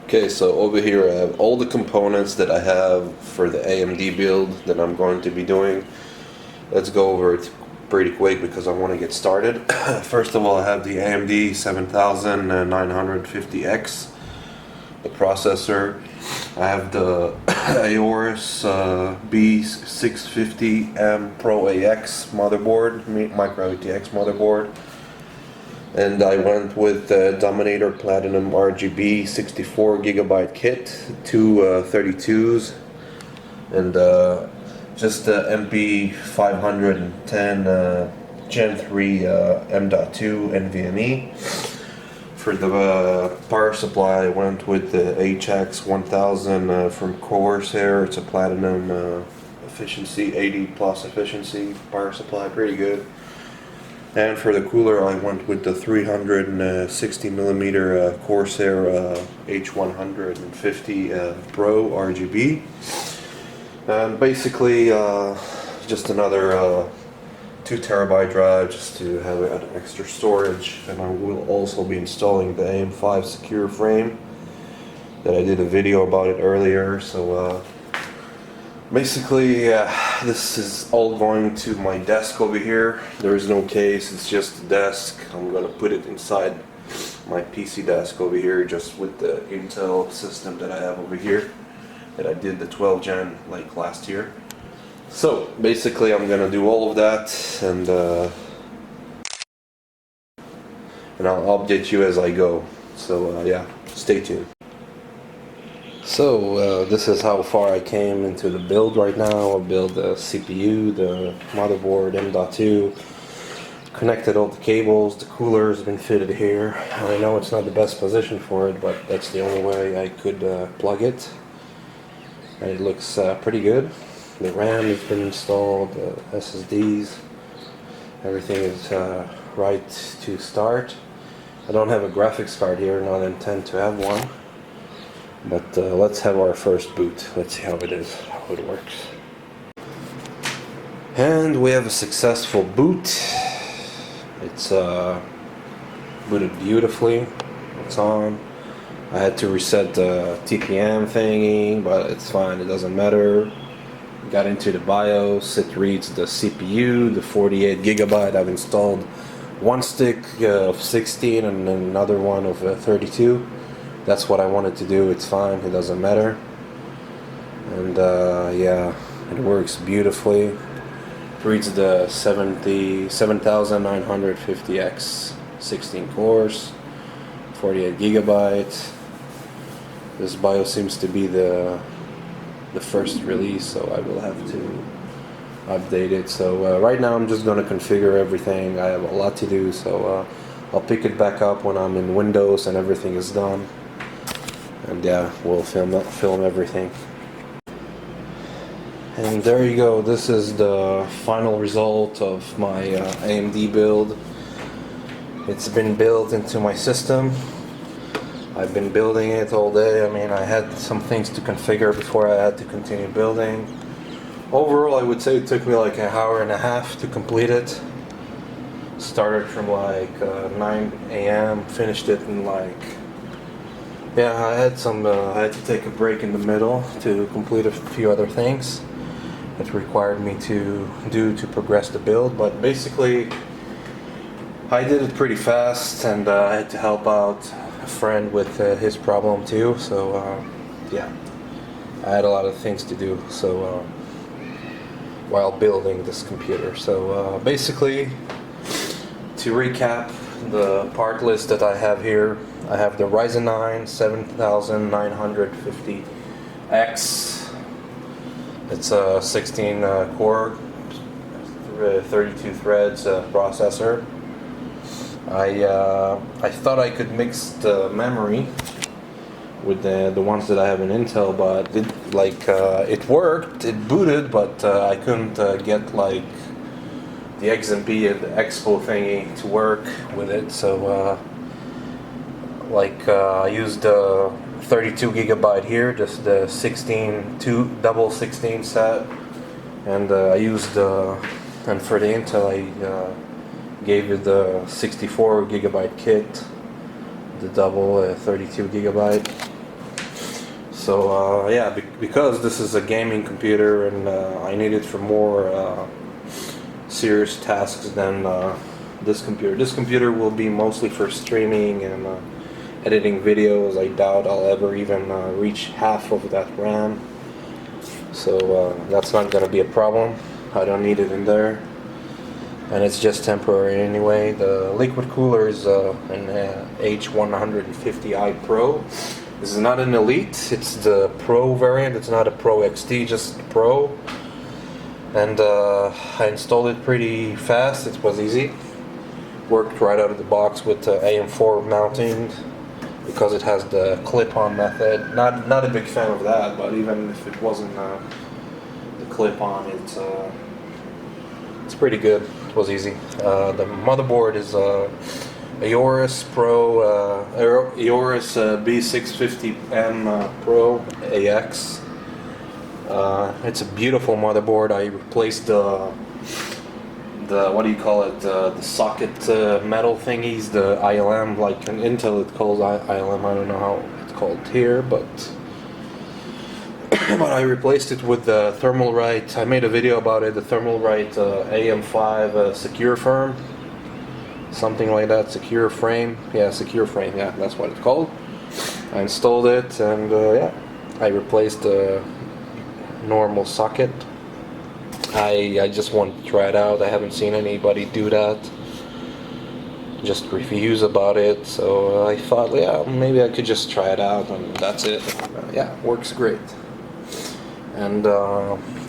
Okay, so over here I have all the components that I have for the AMD build that I'm going to be doing. Let's go over it pretty quick because I want to get started. First of all, I have the AMD 7950X, the processor. I have the Aorus B650M Pro AX motherboard, micro ATX motherboard. And I went with the Dominator Platinum RGB 64GB kit, two 32s, and just the MP510 Gen 3 M.2 NVMe. For the power supply, I went with the HX 1000 from Corsair. It's a platinum efficiency, 80 plus efficiency power supply, pretty good. And for the cooler, I went with the 360mm Corsair H150 Pro RGB. And basically, just another 2TB drive just to have an extra storage. And I will also be installing the AM5 secure frame that I did a video about it earlier. So basically, this is all going to my desk over here. There is no case, it's just a desk. I'm gonna put it inside my PC desk over here, just with the Intel system that I have over here, that I did the 12 gen like last year. So basically I'm gonna do all of that, and I'll update you as I go. So yeah, stay tuned. So this is how far I came into the build right now. I built the CPU, the motherboard, M.2, connected all the cables, the cooler has been fitted here. I know it's not the best position for it, but that's the only way I could plug it. And it looks pretty good. The RAM has been installed, the SSDs, everything is right to start. I don't have a graphics card here, not intend to have one. But let's have our first boot. Let's see how it is, how it works. And we have a successful boot. It's booted beautifully. It's on. I had to reset the TPM thingy, but it's fine, it doesn't matter. Got into the BIOS, it reads the CPU, the 48GB. I've installed one stick of 16 and another one of 32. That's what I wanted to do. It's fine, it doesn't matter. And yeah, it works beautifully. It reads the 7950X 16 cores, 48GB. This BIOS seems to be the first release, so I will have to update it. So right now I'm just going to configure everything. I have a lot to do, so I'll pick it back up when I'm in Windows and everything is done. And yeah, we'll film everything. And there you go. This is the final result of my AMD build. It's been built into my system. I've been building it all day. I mean, I had some things to configure before I had to continue building. Overall, I would say it took me like an hour and a half to complete it. Started from like 9 AM, finished it in like... Yeah, I had to take a break in the middle to complete a few other things that required me to do to progress the build, but basically I did it pretty fast, and I had to help out a friend with his problem too, so yeah, I had a lot of things to do, so while building this computer. So basically, to recap the part list that I have here, I have the Ryzen 9 7950X. It's a 16 core, 32 threads processor. I thought I could mix the memory with the ones that I have in Intel, but it worked, it booted, but I couldn't get like the XMP and the Expo thingy to work with it. So I used the 32GB here, just the double 16 set, and I used and for the Intel I gave it the 64GB kit, the double 32GB. So yeah, because this is a gaming computer and I need it for more serious tasks than this computer. This computer will be mostly for streaming and editing videos. I doubt I'll ever even reach half of that RAM. So that's not going to be a problem. I don't need it in there. And it's just temporary anyway. The liquid cooler is an H150i Pro. This is not an Elite, it's the Pro variant. It's not a Pro XT, just Pro. And I installed it pretty fast. It was easy. Worked right out of the box with AM4 mounting because it has the clip-on method. Not a big fan of that, but even if it wasn't the clip-on, it's pretty good. It was easy. The motherboard is Aorus Pro, Aorus B650M Pro AX. It's a beautiful motherboard. I replaced the what do you call it? The socket metal thingies, the ILM, like in Intel it calls ILM. I don't know how it's called here, but but I replaced it with the Thermalright. I made a video about it. The Thermalright AM5 secure firm, something like that. Secure frame. Yeah, secure frame. Yeah, that's what it's called. I installed it, and yeah, I replaced the normal socket. I just want to try it out. I haven't seen anybody do that. Just reviews about it, so I thought, yeah, maybe I could just try it out, and that's it. Yeah, works great. And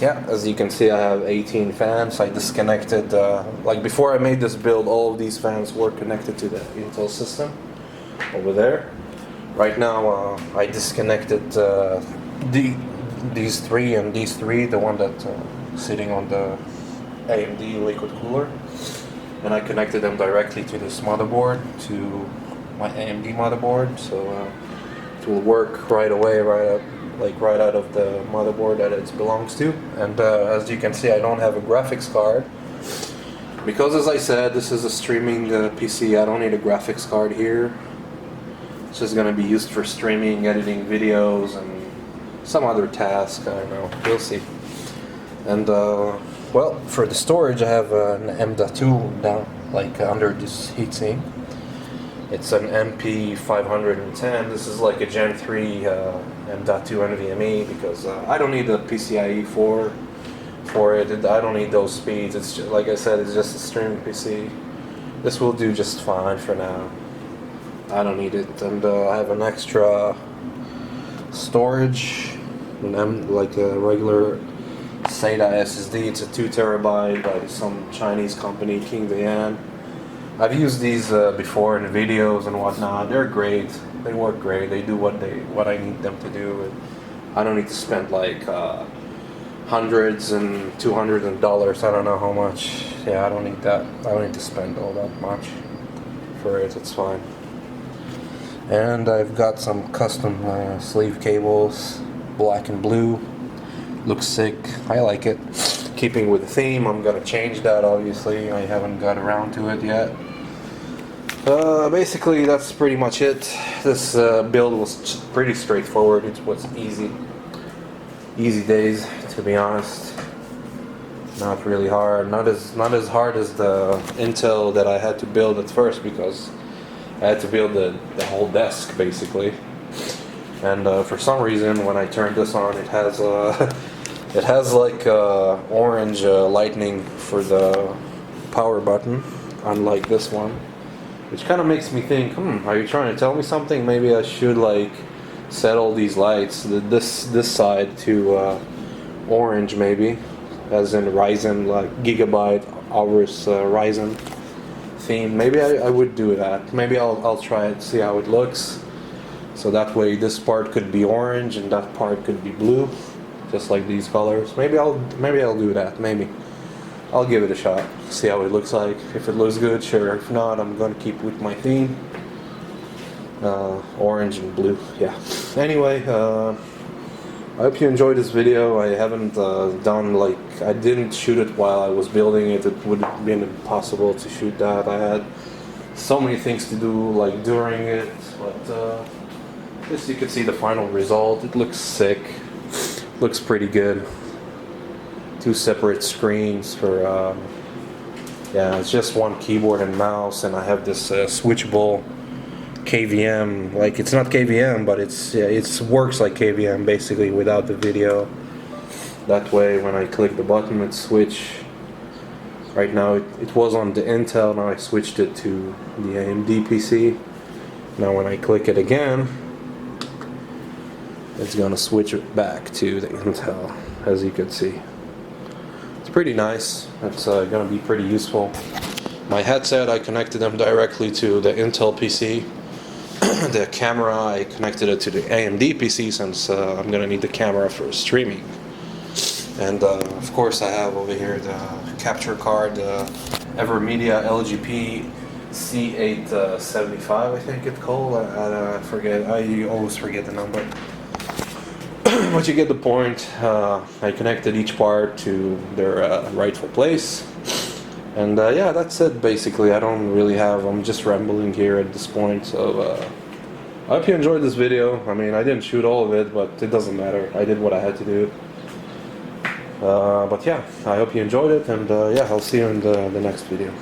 yeah, as you can see, I have 18 fans. I disconnected, like before I made this build, all of these fans were connected to the Intel system over there. Right now, I disconnected these three and these three, the one that sitting on the AMD liquid cooler, and I connected them directly to this motherboard, to my AMD motherboard, so it will work right away, right out of the motherboard that it belongs to. And as you can see, I don't have a graphics card because, as I said, this is a streaming PC. I don't need a graphics card here. It's just going to be used for streaming, editing videos, and some other task. I don't know. We'll see. And well, for the storage, I have an M.2 down, like under this heatsink. It's an MP510. This is like a Gen 3 M.2 NVMe because I don't need the PCIe 4 for it. I don't need those speeds. It's just, like I said, it's just a streaming PC. This will do just fine for now. I don't need it. And I have an extra storage, like a regular SATA SSD. It's a 2 terabyte by some Chinese company, King Dayan. I've used these before in videos and whatnot. They're great. They work great. They do what I need them to do. And I don't need to spend like hundreds and $200. I don't know how much. Yeah, I don't need that. I don't need to spend all that much for it. It's fine. And I've got some custom sleeve cables, black and blue. Looks sick. I like it. Keeping with the theme, I'm gonna change that. Obviously, I haven't got around to it yet. Basically, that's pretty much it. This build was pretty straightforward. It was easy days, to be honest. Not really hard. Not as hard as the Intel that I had to build at first, because I had to build the whole desk basically. And for some reason, when I turned this on, it has it has like orange lightning for the power button, unlike this one, which kind of makes me think, are you trying to tell me something? Maybe I should like set all these lights, this side to orange, maybe, as in Ryzen, like Gigabyte Aorus Ryzen theme. Maybe I would do that. Maybe I'll try it, see how it looks. So that way, this part could be orange and that part could be blue, just like these colors. Maybe I'll do that. Maybe I'll give it a shot. See how it looks like. If it looks good, sure. If not, I'm gonna keep with my theme. Orange and blue. Yeah. Anyway, I hope you enjoyed this video. I haven't I didn't shoot it while I was building it. It would have been impossible to shoot that. I had so many things to do like during it, but This you can see the final result. It looks sick. Looks pretty good. Two separate screens for yeah, it's just one keyboard and mouse, and I have this switchable KVM. Like, it's not KVM, but it works like KVM basically without the video. That way when I click the button it switch. Right now it was on the Intel, now I switched it to the AMD PC. Now when I click it again, it's gonna switch it back to the Intel, as you can see. It's pretty nice. It's gonna be pretty useful. My headset, I connected them directly to the Intel PC. The camera, I connected it to the AMD PC since I'm gonna need the camera for streaming. And of course I have over here the capture card, Evermedia LGP C875, I think it's called. I forget. I always forget the number. But you get the point. I connected each part to their rightful place. And yeah, that's it basically. I don't really have, I'm just rambling here at this point. So I hope you enjoyed this video. I mean, I didn't shoot all of it, but it doesn't matter. I did what I had to do. But yeah, I hope you enjoyed it, and yeah, I'll see you in the next video.